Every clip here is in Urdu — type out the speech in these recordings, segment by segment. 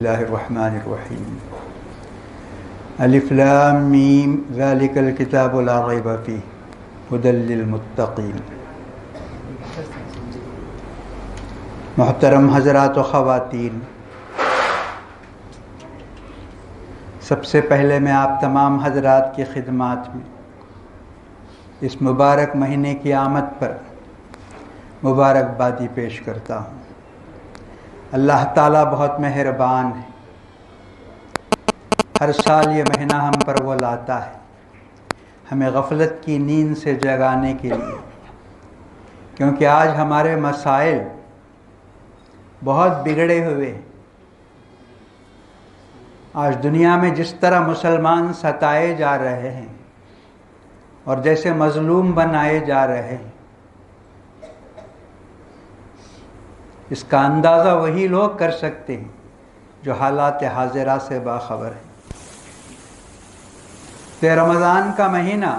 اللہ الرحمن الرحیم الف لام میم ذالک الکتاب لا ریب فیہ ھدی للمتقین۔ محترم حضرات و خواتین، سب سے پہلے میں آپ تمام حضرات کی خدمات میں اس مبارک مہینے کی آمد پر مبارکبادی پیش کرتا ہوں۔ اللہ تعالیٰ بہت مہربان ہے، ہر سال یہ مہینہ ہم پر وہ لاتا ہے ہمیں غفلت کی نیند سے جگانے کے لیے، کیونکہ آج ہمارے مسائل بہت بگڑے ہوئے۔ آج دنیا میں جس طرح مسلمان ستائے جا رہے ہیں اور جیسے مظلوم بنائے جا رہے ہیں، اس کا اندازہ وہی لوگ کر سکتے ہیں جو حالات حاضرہ سے باخبر ہیں۔ تو رمضان کا مہینہ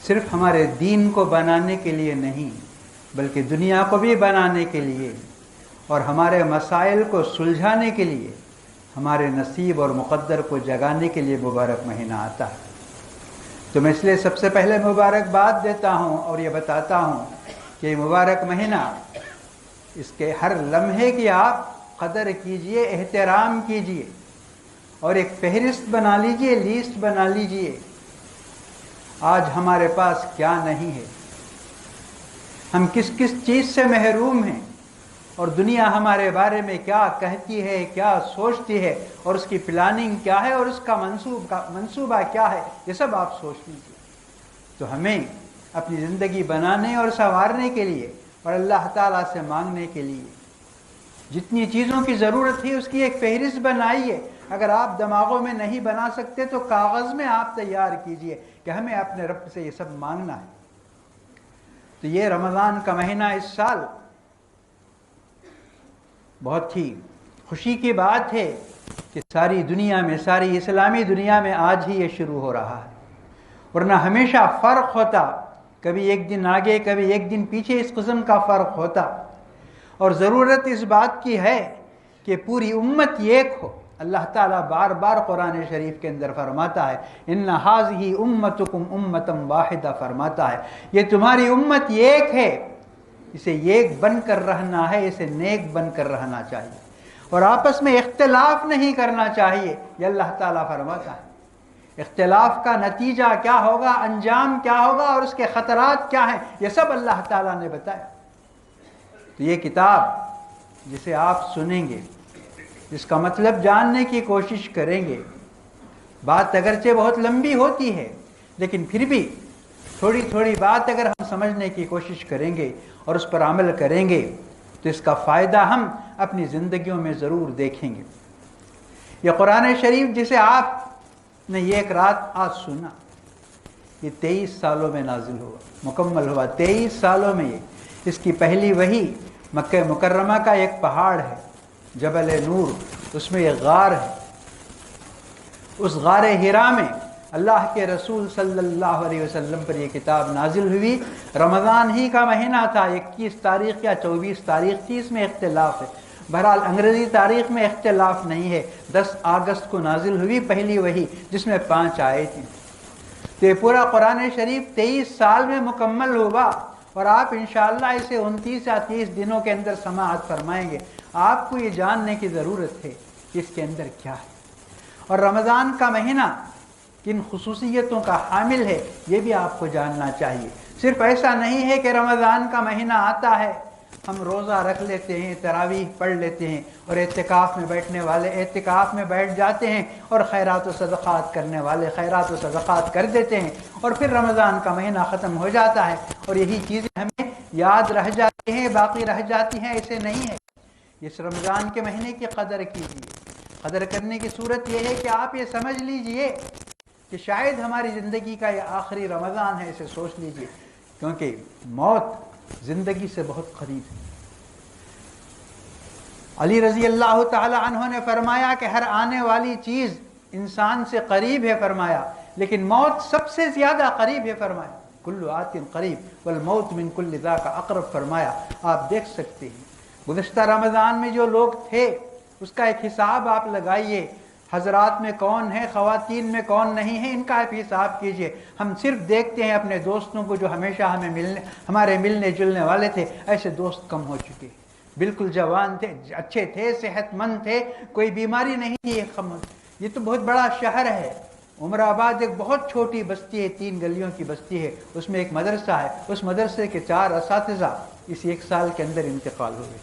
صرف ہمارے دین کو بنانے کے لیے نہیں بلکہ دنیا کو بھی بنانے کے لیے اور ہمارے مسائل کو سلجھانے کے لیے، ہمارے نصیب اور مقدر کو جگانے کے لیے مبارک مہینہ آتا ہے۔ تو میں اس لیے سب سے پہلے مبارکباد دیتا ہوں اور یہ بتاتا ہوں کہ یہ مبارک مہینہ، اس کے ہر لمحے کی آپ قدر کیجئے، احترام کیجئے اور ایک فہرست بنا لیجئے، لیسٹ بنا لیجئے۔ آج ہمارے پاس کیا نہیں ہے، ہم کس کس چیز سے محروم ہیں، اور دنیا ہمارے بارے میں کیا کہتی ہے، کیا سوچتی ہے، اور اس کی پلاننگ کیا ہے اور اس کا منصوبہ کیا ہے، یہ سب آپ سوچ لیجئے۔ تو ہمیں اپنی زندگی بنانے اور سنوارنے کے لیے اور اللہ تعالیٰ سے مانگنے کے لیے جتنی چیزوں کی ضرورت ہے اس کی ایک فہرست بنائیے۔ اگر آپ دماغوں میں نہیں بنا سکتے تو کاغذ میں آپ تیار کیجئے کہ ہمیں اپنے رب سے یہ سب مانگنا ہے۔ تو یہ رمضان کا مہینہ اس سال بہت ہی خوشی کی بات ہے کہ ساری دنیا میں، ساری اسلامی دنیا میں آج ہی یہ شروع ہو رہا ہے، ورنہ ہمیشہ فرق ہوتا، کبھی ایک دن آگے کبھی ایک دن پیچھے، اس قسم کا فرق ہوتا۔ اور ضرورت اس بات کی ہے کہ پوری امت ایک ہو۔ اللہ تعالیٰ بار بار قرآن شریف کے اندر فرماتا ہے ان ھذہ امتکم امۃ واحدہ، فرماتا ہے یہ تمہاری امت ایک ہے، اسے ایک بن کر رہنا ہے، اسے نیک بن کر رہنا چاہیے اور آپس میں اختلاف نہیں کرنا چاہیے، یہ اللہ تعالیٰ فرماتا ہے۔ اختلاف کا نتیجہ کیا ہوگا، انجام کیا ہوگا اور اس کے خطرات کیا ہیں، یہ سب اللہ تعالیٰ نے بتایا۔ تو یہ کتاب جسے آپ سنیں گے، جس کا مطلب جاننے کی کوشش کریں گے، بات اگرچہ بہت لمبی ہوتی ہے لیکن پھر بھی تھوڑی تھوڑی بات اگر ہم سمجھنے کی کوشش کریں گے اور اس پر عمل کریں گے تو اس کا فائدہ ہم اپنی زندگیوں میں ضرور دیکھیں گے۔ یہ قرآن شریف جسے آپ نے یہ ایک رات آج سنا، یہ 23 سالوں میں نازل ہوا، مکمل ہوا 23 سالوں میں۔ اس کی پہلی وحی مکہ مکرمہ کا ایک پہاڑ ہے جبل نور، اس میں ایک غار ہے، اس غار حرا میں اللہ کے رسول صلی اللہ علیہ وسلم پر یہ کتاب نازل ہوئی۔ رمضان ہی کا مہینہ تھا، 21 تاریخ یا 24 تاریخ تھی، اس میں اختلاف ہے، بہرحال انگریزی تاریخ میں اختلاف نہیں ہے۔ 10 اگست کو نازل ہوئی پہلی وحی، جس میں 5 آیتیں تھیں۔ تو یہ پورا قرآن شریف 23 سال میں مکمل ہوا اور آپ انشاءاللہ اسے 29 یا 30 دنوں کے اندر سماعت فرمائیں گے۔ آپ کو یہ جاننے کی ضرورت ہے کہ اس کے اندر کیا ہے، اور رمضان کا مہینہ کن خصوصیتوں کا حامل ہے یہ بھی آپ کو جاننا چاہیے۔ صرف ایسا نہیں ہے کہ رمضان کا مہینہ آتا ہے ہم روزہ رکھ لیتے ہیں، تراویح پڑھ لیتے ہیں اور اعتکاف میں بیٹھنے والے اعتکاف میں بیٹھ جاتے ہیں اور خیرات و صدقات کرنے والے خیرات و صدقات کر دیتے ہیں اور پھر رمضان کا مہینہ ختم ہو جاتا ہے اور یہی چیزیں ہمیں یاد رہ جاتی ہیں، باقی رہ جاتی ہیں، ایسے نہیں ہے۔ اس رمضان کے مہینے کی قدر کیجیے۔ قدر کرنے کی صورت یہ ہے کہ آپ یہ سمجھ لیجئے کہ شاید ہماری زندگی کا یہ آخری رمضان ہے، اسے سوچ لیجئے، کیونکہ موت زندگی سے بہت قریب ہے۔ علی رضی اللہ تعالی عنہ نے فرمایا کہ ہر آنے والی چیز انسان سے قریب ہے فرمایا، لیکن موت سب سے زیادہ قریب ہے فرمایا۔ کل آت قریب والموت من کل ذاک اقرب فرمایا۔ آپ دیکھ سکتے ہیں گزشتہ رمضان میں جو لوگ تھے اس کا ایک حساب آپ لگائیے، حضرات میں کون ہے، خواتین میں کون نہیں ہے، ان کا آپ حساب کیجئے۔ ہم صرف دیکھتے ہیں اپنے دوستوں کو جو ہمیشہ ہمارے ملنے جلنے والے تھے، ایسے دوست کم ہو چکے، بالکل جوان تھے، اچھے تھے، صحت مند تھے، کوئی بیماری نہیں تھی۔ یہ تو بہت بڑا شہر ہے، عمر آباد ایک بہت چھوٹی بستی ہے، 3 گلیوں کی بستی ہے، اس میں ایک مدرسہ ہے، اس مدرسے کے 4 اساتذہ اس 1 سال کے اندر انتقال ہوئے،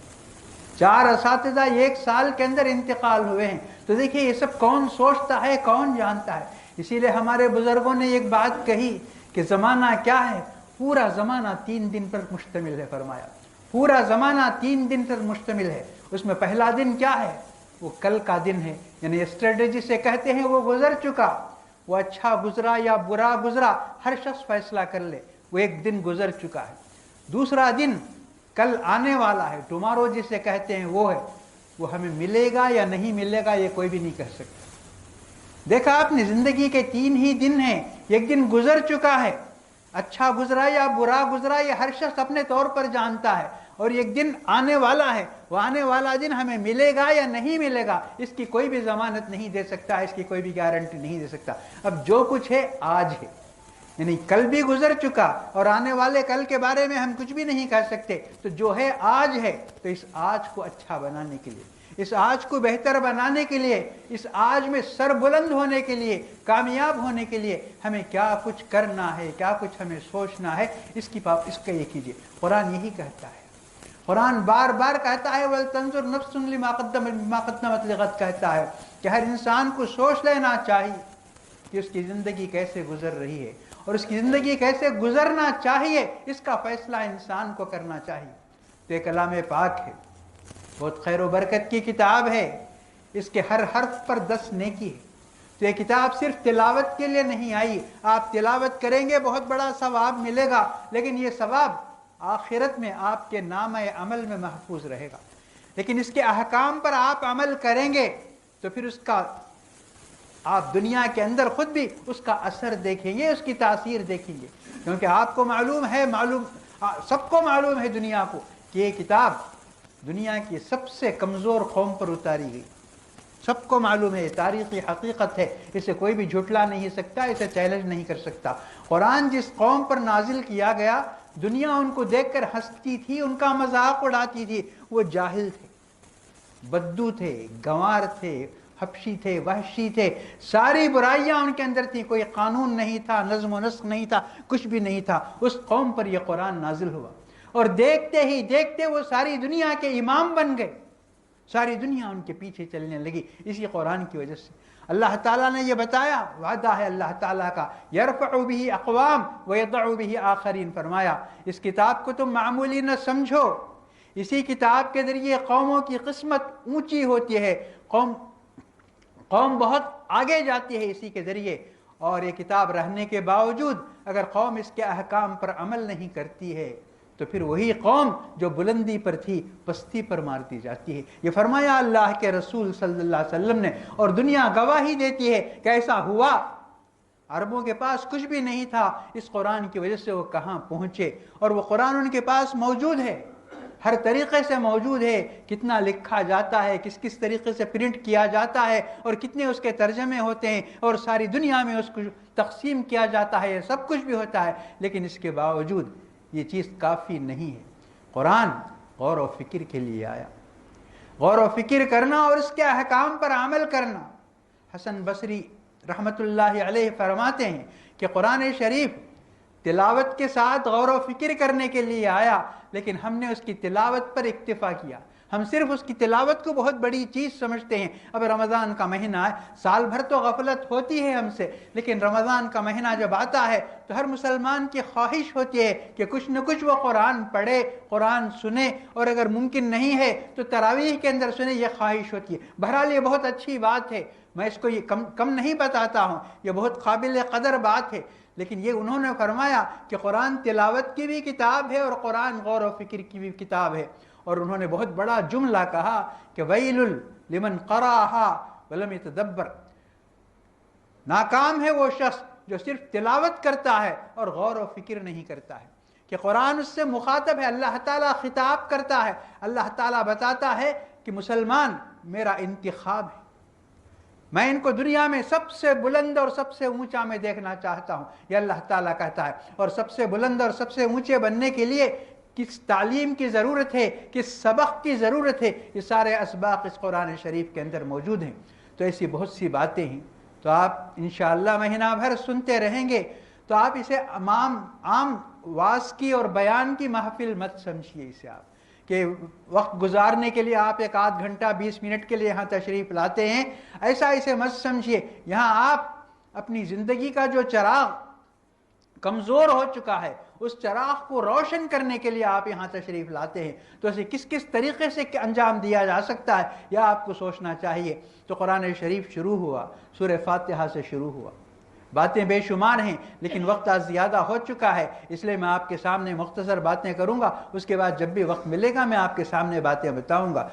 4 اساتذہ 1 سال کے اندر انتقال ہوئے ہیں۔ تو دیکھیے یہ سب کون سوچتا ہے، کون جانتا ہے؟ اسی لیے ہمارے بزرگوں نے ایک بات کہی کہ زمانہ کیا ہے؟ پورا زمانہ 3 دن پر مشتمل ہے، فرمایا پورا زمانہ 3 دن پر مشتمل ہے۔ اس میں پہلا دن کیا ہے؟ وہ کل کا دن ہے، یعنی یسٹرڈے جسے کہتے ہیں، وہ گزر چکا، وہ اچھا گزرا یا برا گزرا ہر شخص فیصلہ کر لے، وہ ایک دن گزر چکا ہے۔ دوسرا دن کل آنے والا ہے، ٹمارو جسے کہتے ہیں، وہ ہے، وہ ہمیں ملے گا یا نہیں ملے گا یہ کوئی بھی نہیں کہہ سکتا۔ دیکھا آپ نے، زندگی کے 3 ہی دن ہیں، ایک دن گزر چکا ہے، اچھا گزرا یا برا گزرا یہ ہر شخص اپنے طور پر جانتا ہے، اور ایک دن آنے والا ہے، وہ آنے والا دن ہمیں ملے گا یا نہیں ملے گا اس کی کوئی بھی ضمانت نہیں دے سکتا، اس کی کوئی بھی گارنٹی نہیں دے سکتا۔ اب جو کچھ ہے آج ہے، یعنی کل بھی گزر چکا اور آنے والے کل کے بارے میں ہم کچھ بھی نہیں کہہ سکتے، تو جو ہے آج ہے، تو اس آج کو اچھا بنانے کے لیے، اس آج کو بہتر بنانے کے لیے، اس آج میں سر بلند ہونے کے لیے، کامیاب ہونے کے لیے ہمیں کیا کچھ کرنا ہے، کیا کچھ ہمیں سوچنا ہے، اس کا یہ کیجیے۔ قرآن یہی کہتا ہے، قرآن بار بار کہتا ہے وَلْتَنْظُرْ نَفْسٌ مَّا قَدَّمَتْ لِغَدٍ، کہتا ہے کہ ہر انسان کو سوچ لینا چاہیے کہ اس کی زندگی کیسے گزر رہی ہے، اور اس کی زندگی کیسے گزرنا چاہیے اس کا فیصلہ انسان کو کرنا چاہیے۔ تو یہ کلام پاک ہے، بہت خیر و برکت کی کتاب ہے، اس کے ہر حرف پر 10 نیکی ہے۔ تو یہ کتاب صرف تلاوت کے لیے نہیں آئی، آپ تلاوت کریں گے بہت بڑا ثواب ملے گا، لیکن یہ ثواب آخرت میں آپ کے نامہ عمل میں محفوظ رہے گا۔ لیکن اس کے احکام پر آپ عمل کریں گے تو پھر اس کا آپ دنیا کے اندر خود بھی اس کا اثر دیکھیں گے، اس کی تاثیر دیکھیں گے، کیونکہ آپ کو معلوم ہے، سب کو معلوم ہے دنیا کو، کہ یہ کتاب دنیا کی سب سے کمزور قوم پر اتاری گئی، سب کو معلوم ہے، تاریخی حقیقت ہے، اسے کوئی بھی جھٹلا نہیں سکتا، اسے چیلنج نہیں کر سکتا۔ قرآن جس قوم پر نازل کیا گیا، دنیا ان کو دیکھ کر ہنستی تھی، ان کا مذاق اڑاتی تھی، وہ جاہل تھے، بدو تھے، گنوار تھے، حبشی تھے، وحشی تھے، ساری برائیاں ان کے اندر تھیں، کوئی قانون نہیں تھا، نظم و نسق نہیں تھا، کچھ بھی نہیں تھا۔ اس قوم پر یہ قرآن نازل ہوا، اور دیکھتے ہی دیکھتے وہ ساری دنیا کے امام بن گئے، ساری دنیا ان کے پیچھے چلنے لگی، اسی قرآن کی وجہ سے۔ اللہ تعالیٰ نے یہ بتایا، وعدہ ہے اللہ تعالیٰ کا، یرفع بہ اقوام ویضع بہ آخرین، فرمایا اس کتاب کو تم معمولی نہ سمجھو، اسی کتاب کے ذریعے قوموں کی قسمت اونچی ہوتی ہے، قوم بہت آگے جاتی ہے اسی کے ذریعے، اور یہ کتاب رہنے کے باوجود اگر قوم اس کے احکام پر عمل نہیں کرتی ہے تو پھر وہی قوم جو بلندی پر تھی پستی پر مارتی جاتی ہے۔ یہ فرمایا اللہ کے رسول صلی اللہ علیہ وسلم نے، اور دنیا گواہی دیتی ہے کہ ایسا ہوا۔ عربوں کے پاس کچھ بھی نہیں تھا، اس قرآن کی وجہ سے وہ کہاں پہنچے، اور وہ قرآن ان کے پاس موجود ہے، ہر طریقے سے موجود ہے، کتنا لکھا جاتا ہے، کس کس طریقے سے پرنٹ کیا جاتا ہے، اور کتنے اس کے ترجمے ہوتے ہیں، اور ساری دنیا میں اس کو تقسیم کیا جاتا ہے، یہ سب کچھ بھی ہوتا ہے، لیکن اس کے باوجود یہ چیز کافی نہیں ہے۔ قرآن غور و فکر کے لیے آیا، غور و فکر کرنا اور اس کے احکام پر عمل کرنا۔ حسن بصری رحمت اللہ علیہ فرماتے ہیں کہ قرآن شریف تلاوت کے ساتھ غور و فکر کرنے کے لیے آیا، لیکن ہم نے اس کی تلاوت پر اکتفا کیا، ہم صرف اس کی تلاوت کو بہت بڑی چیز سمجھتے ہیں۔ اب رمضان کا مہینہ ہے، سال بھر تو غفلت ہوتی ہے ہم سے، لیکن رمضان کا مہینہ جب آتا ہے تو ہر مسلمان کی خواہش ہوتی ہے کہ کچھ نہ کچھ وہ قرآن پڑھے، قرآن سنے، اور اگر ممکن نہیں ہے تو تراویح کے اندر سنے، یہ خواہش ہوتی ہے۔ بہرحال یہ بہت اچھی بات ہے، میں اس کو یہ کم نہیں بتاتا ہوں، یہ بہت قابل قدر بات ہے، لیکن یہ انہوں نے فرمایا کہ قرآن تلاوت کی بھی کتاب ہے اور قرآن غور و فکر کی بھی کتاب ہے، اور انہوں نے بہت بڑا جملہ کہا کہ ویل لمن قرأها ولم يتدبر، ناکام ہے وہ شخص جو صرف تلاوت کرتا ہے اور غور و فکر نہیں کرتا ہے، کہ قرآن اس سے مخاطب ہے، اللہ تعالیٰ خطاب کرتا ہے، اللہ تعالیٰ بتاتا ہے کہ مسلمان میرا انتخاب ہے، میں ان کو دنیا میں سب سے بلند اور سب سے اونچا میں دیکھنا چاہتا ہوں، یہ اللہ تعالیٰ کہتا ہے۔ اور سب سے بلند اور سب سے اونچے بننے کے لیے کس تعلیم کی ضرورت ہے، کس سبق کی ضرورت ہے، یہ سارے اسباق اس قرآن شریف کے اندر موجود ہیں۔ تو ایسی بہت سی باتیں ہیں، تو آپ انشاءاللہ مہینہ بھر سنتے رہیں گے۔ تو آپ اسے عام واعظ کی اور بیان کی محفل مت سمجھیے اسے آپ، کہ وقت گزارنے کے لیے آپ ایک آدھ گھنٹہ 20 منٹ کے لیے یہاں تشریف لاتے ہیں، ایسا اسے مت سمجھیے۔ یہاں آپ اپنی زندگی کا جو چراغ کمزور ہو چکا ہے، اس چراغ کو روشن کرنے کے لیے آپ یہاں تشریف لاتے ہیں، تو اسے کس کس طریقے سے انجام دیا جا سکتا ہے یہ آپ کو سوچنا چاہیے۔ تو قرآن شریف شروع ہوا، سورہ فاتحہ سے شروع ہوا، باتیں بے شمار ہیں لیکن وقت آج زیادہ ہو چکا ہے، اس لیے میں آپ کے سامنے مختصر باتیں کروں گا، اس کے بعد جب بھی وقت ملے گا میں آپ کے سامنے باتیں بتاؤں گا۔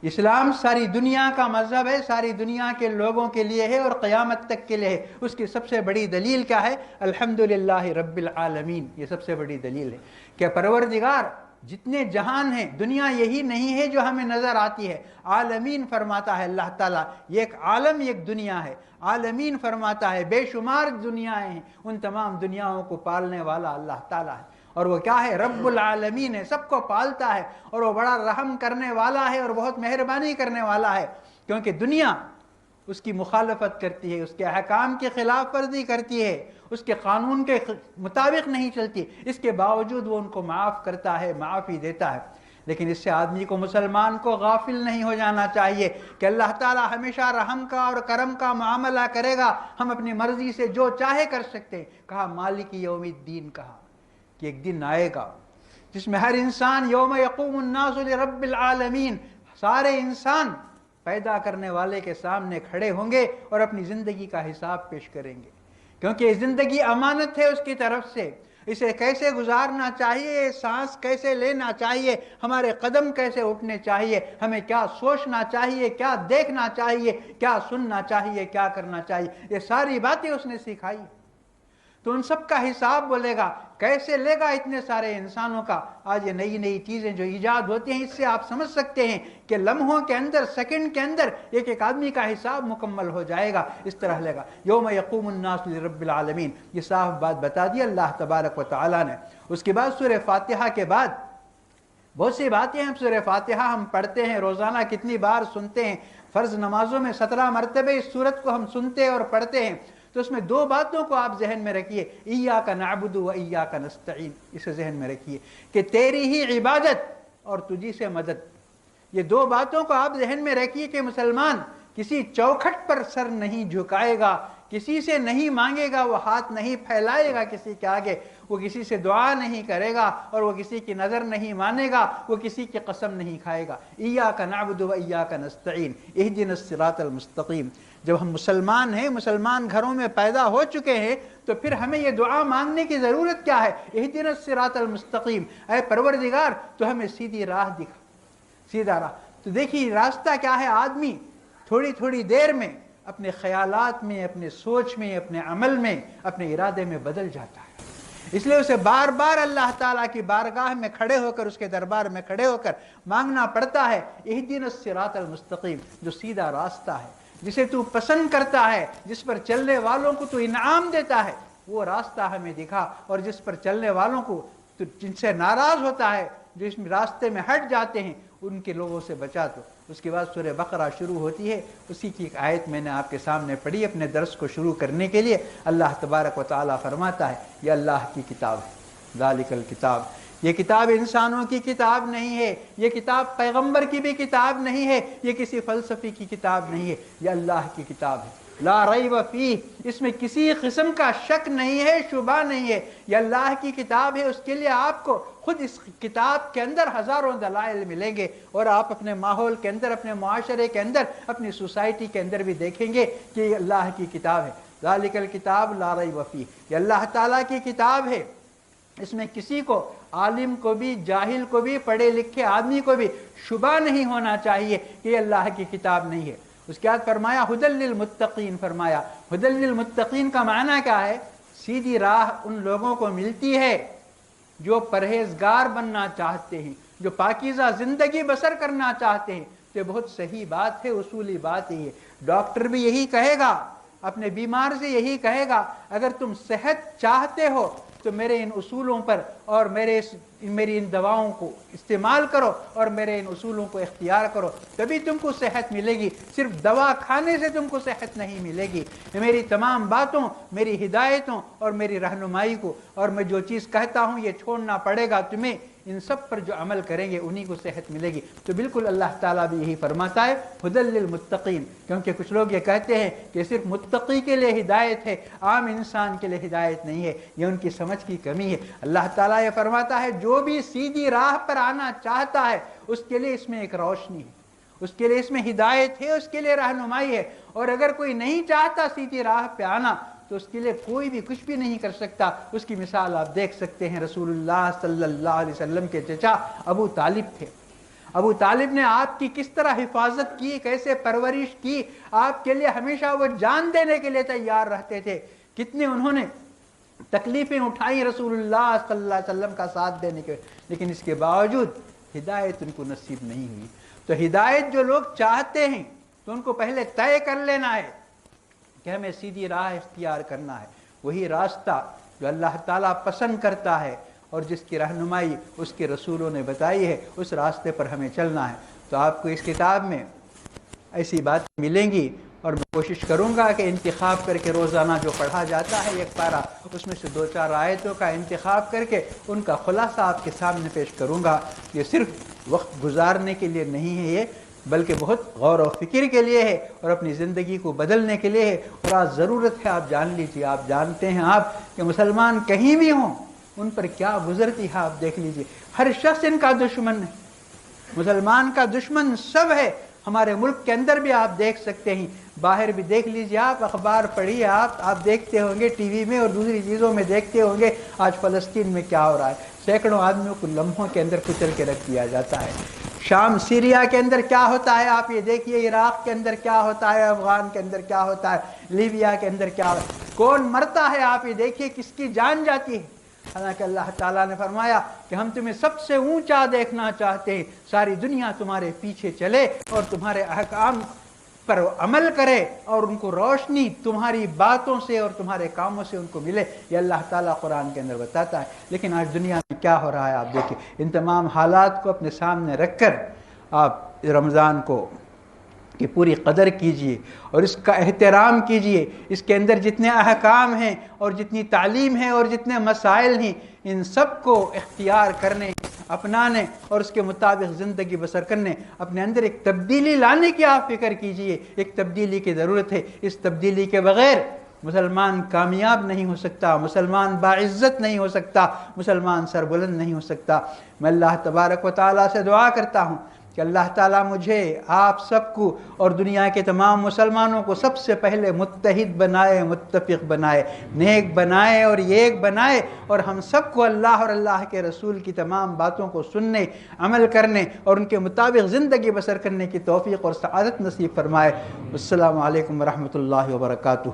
اسلام ساری دنیا کا مذہب ہے، ساری دنیا کے لوگوں کے لیے ہے اور قیامت تک کے لیے ہے۔ اس کی سب سے بڑی دلیل کیا ہے؟ الحمدللہ رب العالمین، یہ سب سے بڑی دلیل ہے کہ پروردگار جتنے جہان ہیں، دنیا یہی نہیں ہے جو ہمیں نظر آتی ہے۔ عالمین فرماتا ہے اللہ تعالیٰ، یہ ایک عالم ایک دنیا ہے۔ عالمین فرماتا ہے بے شمار دنیایں ہیں، ان تمام دنیاؤں کو پالنے والا اللہ تعالیٰ ہے۔ اور وہ کیا ہے؟ رب العالمین ہے، سب کو پالتا ہے، اور وہ بڑا رحم کرنے والا ہے اور بہت مہربانی کرنے والا ہے، کیونکہ دنیا اس کی مخالفت کرتی ہے، اس کے احکام کی خلاف ورزی کرتی ہے، اس کے قانون کے مطابق نہیں چلتی، اس کے باوجود وہ ان کو معاف کرتا ہے، معافی دیتا ہے۔ لیکن اس سے آدمی کو، مسلمان کو غافل نہیں ہو جانا چاہیے کہ اللہ تعالیٰ ہمیشہ رحم کا اور کرم کا معاملہ کرے گا، ہم اپنی مرضی سے جو چاہے کر سکتے ہیں۔ کہا مالک یوم الدین، کہا کہ ایک دن آئے گا جس میں ہر انسان، یوم یقوم الناس لرب العالمین، سارے انسان پیدا کرنے والے کے سامنے کھڑے ہوں گے اور اپنی زندگی کا حساب پیش کریں گے، کیونکہ یہ زندگی امانت ہے اس کی طرف سے۔ اسے کیسے گزارنا چاہیے، سانس کیسے لینا چاہیے، ہمارے قدم کیسے اٹھنے چاہیے، ہمیں کیا سوچنا چاہیے، کیا دیکھنا چاہیے، کیا سننا چاہیے، کیا کرنا چاہیے، یہ ساری باتیں اس نے سکھائی۔ تو ان سب کا حساب بولے گا، کیسے لے گا اتنے سارے انسانوں کا؟ آج یہ نئی نئی چیزیں جو ایجاد ہوتی ہیں، اس سے آپ سمجھ سکتے ہیں کہ لمحوں کے اندر، سیکنڈ کے اندر ایک ایک آدمی کا حساب مکمل ہو جائے گا، اس طرح لے گا۔ یوم یقوم الناس لرب العالمین، یہ صاف بات بتا دی اللہ تبارک و تعالیٰ نے۔ اس کے بعد سورہ فاتحہ کے بعد بہت سی باتیں ہیں۔ سورہ فاتحہ ہم پڑھتے ہیں روزانہ، کتنی بار سنتے ہیں، فرض نمازوں میں 17 مرتبہ اس سورت کو ہم سنتے اور پڑھتے ہیں۔ تو اس میں دو باتوں کو آپ ذہن میں رکھیے، ایاک نعبد و ایاک نستعین، اسے ذہن میں رکھیے کہ تیری ہی عبادت اور تجھی سے مدد۔ یہ دو باتوں کو آپ ذہن میں رکھیے کہ مسلمان کسی چوکھٹ پر سر نہیں جھکائے گا، کسی سے نہیں مانگے گا، وہ ہاتھ نہیں پھیلائے گا کسی کے آگے، وہ کسی سے دعا نہیں کرے گا، اور وہ کسی کی نظر نہیں مانے گا، وہ کسی کی قسم نہیں کھائے گا۔ ایاک نعبد و ایاک نستعین اہدنا الصراط المستقیم۔ جب ہم مسلمان ہیں، مسلمان گھروں میں پیدا ہو چکے ہیں، تو پھر ہمیں یہ دعا مانگنے کی ضرورت کیا ہے؟ اہدنا الصراط المستقیم، اے پروردگار تو ہمیں سیدھی راہ دکھا، سیدھا راہ۔ تو دیکھیے راستہ کیا ہے، آدمی تھوڑی تھوڑی دیر میں اپنے خیالات میں، اپنے سوچ میں، اپنے عمل میں، اپنے ارادے میں بدل جاتا ہے۔ اس لیے اسے بار بار اللہ تعالیٰ کی بارگاہ میں کھڑے ہو کر، اس کے دربار میں کھڑے ہو کر مانگنا پڑتا ہے، اہدنا الصراط المستقیم، جو سیدھا راستہ ہے، جسے تو پسند کرتا ہے، جس پر چلنے والوں کو تو انعام دیتا ہے، وہ راستہ ہمیں دکھا، اور جس پر چلنے والوں کو تو جن سے ناراض ہوتا ہے، جو اس راستے میں ہٹ جاتے ہیں، ان کے لوگوں سے بچا دو۔ اس کے بعد سورہ بقرہ شروع ہوتی ہے، اسی کی ایک آیت میں نے آپ کے سامنے پڑھی اپنے درس کو شروع کرنے کے لیے۔ اللہ تبارک و تعالیٰ فرماتا ہے، یہ اللہ کی کتاب ہے، ذالک الکتاب، یہ کتاب انسانوں کی کتاب نہیں ہے، یہ کتاب پیغمبر کی بھی کتاب نہیں ہے، یہ کسی فلسفی کی کتاب نہیں ہے، یہ اللہ کی کتاب ہے، لا ریب فیہ، اس میں کسی قسم کا شک نہیں ہے، شبہ نہیں ہے، یہ اللہ کی کتاب ہے۔ اس کے لیے آپ کو خود اس کتاب کے اندر ہزاروں دلائل ملیں گے، اور آپ اپنے ماحول کے اندر، اپنے معاشرے کے اندر، اپنی سوسائٹی کے اندر بھی دیکھیں گے کہ یہ اللہ کی کتاب ہے۔ ذالک الکتاب لا ریب فیہ، یہ اللہ تعالیٰ کی کتاب ہے، اس میں کسی کو، عالم کو بھی، جاہل کو بھی، پڑھے لکھے آدمی کو بھی شبہ نہیں ہونا چاہیے کہ یہ اللہ کی کتاب نہیں ہے۔ اس کے بعد فرمایا ھدی للمتقین، فرمایا ھدی للمتقین کا معنی کیا ہے؟ سیدھی راہ ان لوگوں کو ملتی ہے جو پرہیزگار بننا چاہتے ہیں، جو پاکیزہ زندگی بسر کرنا چاہتے ہیں۔ تو یہ بہت صحیح بات ہے، اصولی بات ہی ہے۔ ڈاکٹر بھی یہی کہے گا، اپنے بیمار سے یہی کہے گا، اگر تم صحت چاہتے ہو تو میرے ان اصولوں پر اور میری ان دواؤں کو استعمال کرو اور میرے ان اصولوں کو اختیار کرو، تبھی تم کو صحت ملے گی۔ صرف دوا کھانے سے تم کو صحت نہیں ملے گی۔ میری تمام باتوں، میری ہدایتوں اور میری رہنمائی کو، اور میں جو چیز کہتا ہوں یہ چھوڑنا پڑے گا تمہیں، ان سب پر جو عمل کریں گے انہی کو صحت ملے گی۔ تو بالکل اللہ تعالیٰ بھی یہی فرماتا ہے، ھدی للمتقین، کیونکہ کچھ لوگ یہ کہتے ہیں کہ صرف متقی کے لیے ہدایت ہے، عام انسان کے لیے ہدایت نہیں ہے، یہ ان کی سمجھ کی کمی ہے۔ اللہ تعالیٰ یہ فرماتا ہے جو بھی سیدھی راہ پر آنا چاہتا ہے اس کے لیے اس میں ایک روشنی ہے، اس کے لیے اس میں ہدایت ہے، اس کے لیے رہنمائی ہے، اور اگر کوئی نہیں چاہتا سیدھی راہ پہ آنا تو اس کے لیے کوئی بھی کچھ بھی نہیں کر سکتا۔ اس کی مثال آپ دیکھ سکتے ہیں، رسول اللہ صلی اللہ علیہ وسلم کے چچا ابو طالب تھے۔ ابو طالب نے آپ کی کس طرح حفاظت کی، کیسے پرورش کی، آپ کے لیے ہمیشہ وہ جان دینے کے لیے تیار رہتے تھے، کتنے انہوں نے تکلیفیں اٹھائی رسول اللہ صلی اللہ علیہ وسلم کا ساتھ دینے کے، لیکن اس کے باوجود ہدایت ان کو نصیب نہیں ہوئی۔ تو ہدایت جو لوگ چاہتے ہیں تو ان کو پہلے طے کر لینا ہے کہ ہمیں سیدھی راہ اختیار کرنا ہے، وہی راستہ جو اللہ تعالیٰ پسند کرتا ہے اور جس کی رہنمائی اس کے رسولوں نے بتائی ہے، اس راستے پر ہمیں چلنا ہے۔ تو آپ کو اس کتاب میں ایسی باتیں ملیں گی، اور میں کوشش کروں گا کہ انتخاب کر کے روزانہ جو پڑھا جاتا ہے ایک پارہ، اس میں سے 2-4 آیتوں کا انتخاب کر کے ان کا خلاصہ آپ کے سامنے پیش کروں گا۔ یہ صرف وقت گزارنے کے لیے نہیں ہے یہ، بلکہ بہت غور و فکر کے لیے ہے اور اپنی زندگی کو بدلنے کے لیے ہے۔ اور آج ضرورت ہے آپ جان لیجیے، آپ جانتے ہیں آپ کہ مسلمان کہیں بھی ہوں ان پر کیا گزرتی ہے، آپ دیکھ لیجیے، ہر شخص ان کا دشمن ہے، مسلمان کا دشمن سب ہے۔ ہمارے ملک کے اندر بھی آپ دیکھ سکتے ہیں، باہر بھی دیکھ لیجیے، آپ اخبار پڑھیے، آپ دیکھتے ہوں گے ٹی وی میں اور دوسری چیزوں میں دیکھتے ہوں گے آج فلسطین میں کیا ہو رہا ہے، سینکڑوں آدمیوں کو لمحوں کے اندر کچل کے رکھ دیا جاتا ہے۔ شام سیریا کے اندر کیا ہوتا ہے آپ یہ دیکھیے، عراق کے اندر کیا ہوتا ہے، افغان کے اندر کیا ہوتا ہے، لیبیا کے اندر کیا ہوتا ہے، کون مرتا ہے آپ یہ دیکھیے، کس کی جان جاتی ہے۔ حالانکہ اللہ تعالیٰ نے فرمایا کہ ہم تمہیں سب سے اونچا دیکھنا چاہتے ہیں، ساری دنیا تمہارے پیچھے چلے اور تمہارے احکام پر عمل کرے اور ان کو روشنی تمہاری باتوں سے اور تمہارے کاموں سے ان کو ملے، یہ اللہ تعالیٰ قرآن کے اندر بتاتا ہے۔ لیکن آج دنیا میں کیا ہو رہا ہے آپ دیکھیں، ان تمام حالات کو اپنے سامنے رکھ کر آپ رمضان کو کی پوری قدر کیجئے اور اس کا احترام کیجئے، اس کے اندر جتنے احکام ہیں اور جتنی تعلیم ہے اور جتنے مسائل ہیں، ان سب کو اختیار کرنے، اپنانے اور اس کے مطابق زندگی بسر کرنے، اپنے اندر ایک تبدیلی لانے کی آپ فکر کیجئے۔ ایک تبدیلی کی ضرورت ہے، اس تبدیلی کے بغیر مسلمان کامیاب نہیں ہو سکتا، مسلمان باعزت نہیں ہو سکتا، مسلمان سربلند نہیں ہو سکتا۔ میں اللہ تبارک و تعالیٰ سے دعا کرتا ہوں کہ اللہ تعالیٰ مجھے، آپ سب کو اور دنیا کے تمام مسلمانوں کو سب سے پہلے متحد بنائے، متفق بنائے، نیک بنائے اور ایک بنائے، اور ہم سب کو اللہ اور اللہ کے رسول کی تمام باتوں کو سننے، عمل کرنے اور ان کے مطابق زندگی بسر کرنے کی توفیق اور سعادت نصیب فرمائے۔ السلام علیکم ورحمۃ اللہ وبرکاتہ۔